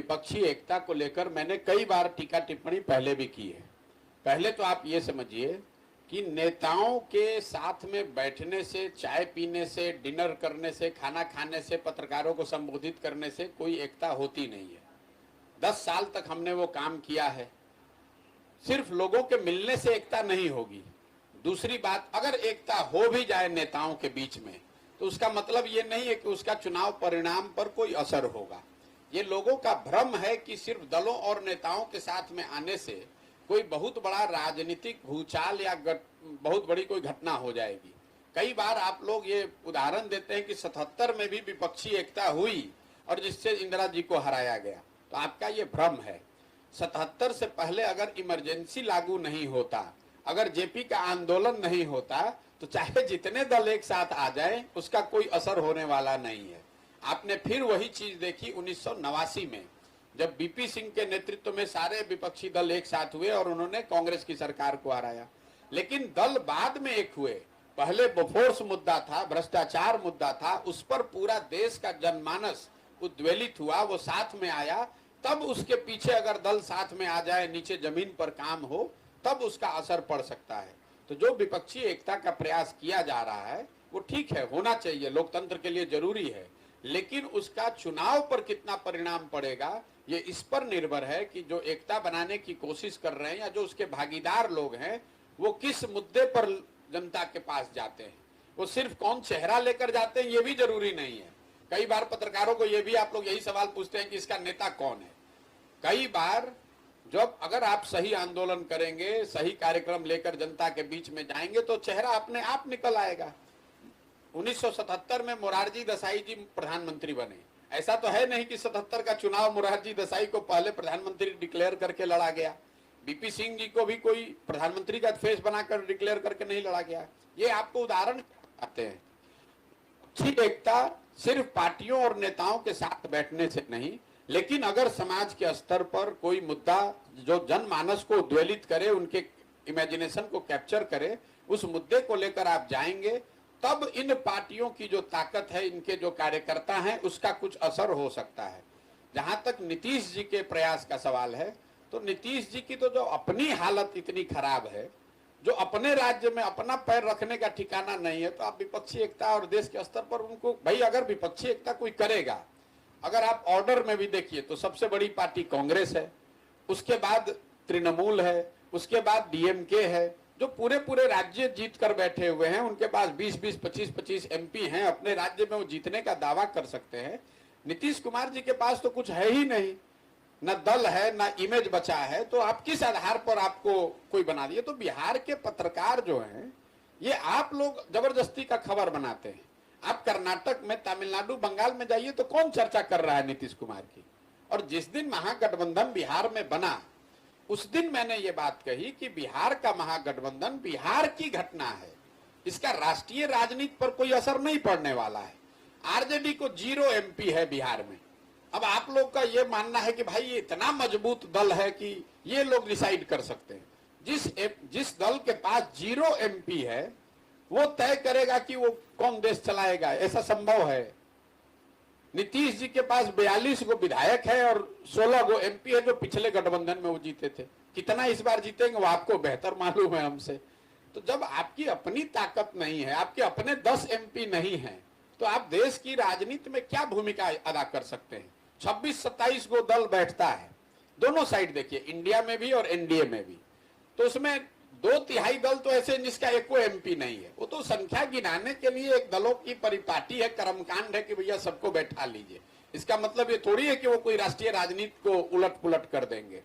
विपक्षी एकता को लेकर मैंने कई बार टीका टिप्पणी पहले भी की है। पहले तो आप ये समझिए कि नेताओं के साथ में बैठने से, चाय पीने से, डिनर करने से, खाना खाने से, पत्रकारों को संबोधित करने से कोई एकता होती नहीं है। 10 साल तक हमने वो काम किया है। सिर्फ लोगों के मिलने से एकता नहीं होगी। दूसरी बात, अगर एकता हो भी जाए नेताओं के बीच में तो उसका मतलब ये नहीं है कि उसका चुनाव परिणाम पर कोई असर होगा। ये लोगों का भ्रम है कि सिर्फ दलों और नेताओं के साथ में आने से कोई बहुत बड़ा राजनीतिक भूचाल या बहुत बड़ी कोई घटना हो जाएगी। कई बार आप लोग ये उदाहरण देते हैं कि 77 में भी विपक्षी एकता हुई और जिससे इंदिरा जी को हराया गया, तो आपका ये भ्रम है। 77 से पहले अगर इमरजेंसी लागू नहीं होता, अगर जेपी का आंदोलन नहीं होता, तो चाहे जितने दल एक साथ आ जाए उसका कोई असर होने वाला नहीं है। आपने फिर वही चीज देखी 1989 में, जब बीपी सिंह के नेतृत्व में सारे विपक्षी दल एक साथ हुए और उन्होंने कांग्रेस की सरकार को हराया। लेकिन दल बाद में एक हुए। पहले बोफोर्स मुद्दा था, भ्रष्टाचार मुद्दा था, उस पर पूरा देश का जनमानस उद्वेलित हुआ, वो साथ में आया। तब उसके पीछे अगर दल साथ में आ जाए, नीचे जमीन पर काम हो, तब उसका असर पड़ सकता है। तो जो विपक्षी एकता का प्रयास किया जा रहा है वो ठीक है, होना चाहिए, लोकतंत्र के लिए जरूरी है, लेकिन उसका चुनाव पर कितना परिणाम पड़ेगा ये इस पर निर्भर है कि जो एकता बनाने की कोशिश कर रहे हैं या जो उसके भागीदार लोग हैं वो किस मुद्दे पर जनता के पास जाते हैं। वो सिर्फ कौन चेहरा लेकर जाते हैं ये भी जरूरी नहीं है। कई बार पत्रकारों को ये भी आप लोग यही सवाल पूछते हैं कि इसका नेता कौन है। कई बार जब अगर आप सही आंदोलन करेंगे, सही कार्यक्रम लेकर जनता के बीच में जाएंगे तो चेहरा अपने आप निकल आएगा। 1977 में मोरारजी देसाई जी प्रधानमंत्री बने। ऐसा तो है नहीं कि 77 का चुनाव मोरारजी देसाई को पहले प्रधानमंत्री डिक्लेयर करके लड़ा गया। बीपी सिंह जी को भी कोई प्रधानमंत्री का फेस बनाकर डिक्लेयर करके नहीं लड़ा गया। ये आपको उदाहरण आते हैं। अच्छी एकता सिर्फ पार्टियों और नेताओं के साथ बैठने से नहीं, लेकिन अगर समाज के स्तर पर कोई मुद्दा जो जनमानस को उद्वेलित करे, उनके इमेजिनेशन को कैप्चर करे, उस मुद्दे को लेकर आप जाएंगे, तब इन पार्टियों की जो ताकत है, इनके जो कार्यकर्ता हैं, उसका कुछ असर हो सकता है। जहां तक नीतीश जी के प्रयास का सवाल है, तो नीतीश जी की तो जो अपनी हालत इतनी खराब है, जो अपने राज्य में अपना पैर रखने का ठिकाना नहीं है, तो आप विपक्षी एकता और देश के स्तर पर उनको, भाई अगर विपक्षी एकता कोई करेगा, अगर आप ऑर्डर में भी देखिए तो सबसे बड़ी पार्टी कांग्रेस है, उसके बाद तृणमूल है, उसके बाद डीएमके है, जो पूरे राज्य जीत कर बैठे हुए हैं। उनके पास 20-20, 25-25 एमपी हैं, अपने राज्य में वो जीतने का दावा कर सकते हैं। नीतीश कुमार जी के पास तो कुछ है ही नहीं, न दल है, न इमेज बचा है, तो आप किस आधार पर आपको कोई बना दिए। तो बिहार के पत्रकार जो हैं, ये आप लोग जबरदस्ती का खबर बनाते हैं। आप कर्नाटक में, तमिलनाडु, बंगाल में जाइए तो कौन चर्चा कर रहा है नीतीश कुमार की। और जिस दिन महागठबंधन बिहार में बना, उस दिन मैंने ये बात कही कि बिहार का महागठबंधन बिहार की घटना है, इसका राष्ट्रीय राजनीति पर कोई असर नहीं पड़ने वाला है। आरजेडी को 0 एमपी है बिहार में। अब आप लोग का ये मानना है कि भाई ये इतना मजबूत दल है कि ये लोग डिसाइड कर सकते हैं। जिस दल के पास 0 एमपी है वो तय करेगा कि वो कौन देश चलाएगा, ऐसा संभव है। नीतीश जी के पास 42 गो विधायक है और 16 गो एमपी है, जो पिछले गठबंधन में वो जीते थे। कितना इस बार जीतेंगे वो आपको बेहतर मालूम है हमसे। तो जब आपकी अपनी ताकत नहीं है, आपके अपने 10 एमपी नहीं है, तो आप देश की राजनीति में क्या भूमिका अदा कर सकते हैं। 26-27 गो दल बैठता है, दोनों साइड देखिए, इंडिया में भी और एनडीए में भी। तो उसमें 2/3 दल तो ऐसे जिसका एको एमपी नहीं है। वो तो संख्या गिनाने के लिए एक दलों की परिपाटी है, कर्मकांड है कि भैया सबको बैठा लीजिए। इसका मतलब ये थोड़ी है कि वो कोई राष्ट्रीय राजनीति को उलट पुलट कर देंगे।